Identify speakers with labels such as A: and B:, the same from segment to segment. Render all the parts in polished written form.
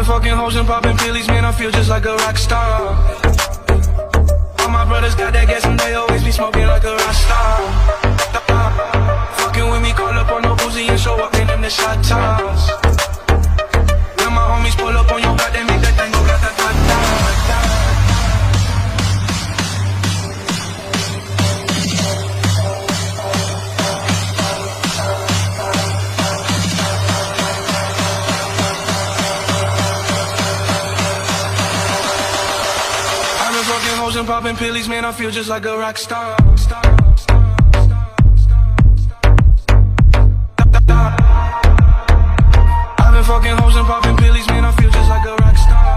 A: been fucking hoes and popping pillies, man, I feel just like a rock star. All my brothers got that gas and they always be smoking like a rock star. Fucking with me, call up on no Uzi and show up in them the shot tops. When my homies pull up on your block, they make that thing go grata-ta-ta. Fucking hoes and popping pillies, man, I feel just like a rock star. I've been fucking hoes and popping pillies, man, I feel just like a rock star.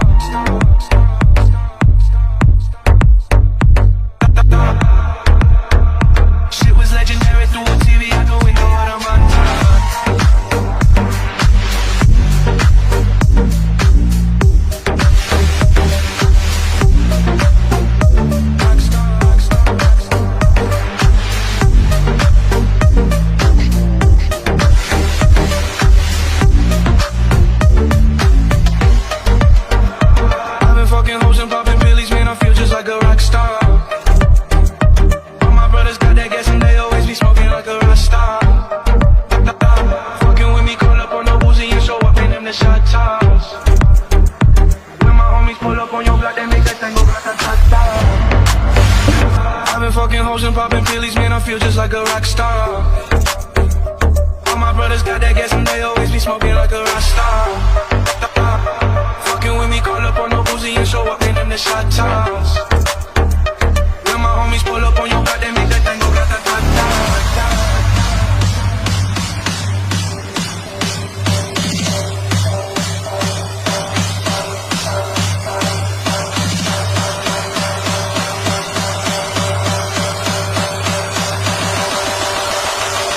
A: Shit was legendary through a TV out the window of the Montana. Like a rock star. All my brothers got that gas and they always be smoking like a rock star. Fucking with me, call up on no Uzi and show up in them the shot tops. When my homies pull up on your block, they make that thing go grata-ta-ta. I've been fucking hoes and popping pillies, man, I feel just like a rock star. All my brothers got that gas and they always be smoking like a rock star. Fucking with me, call up on no Uzi and show up in them the shot tops. When my homies pull up on your block, they make that thing go grata-ta-ta.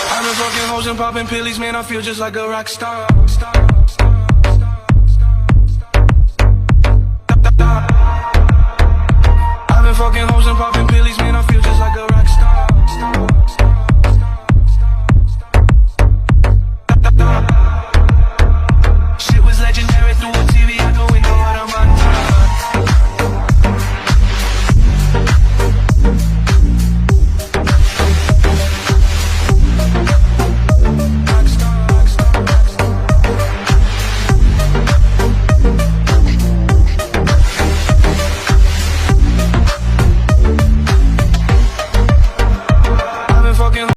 A: I've been fucking hoes and popping pillies, man, I feel just like a rock star. I've been fucking hoes and popping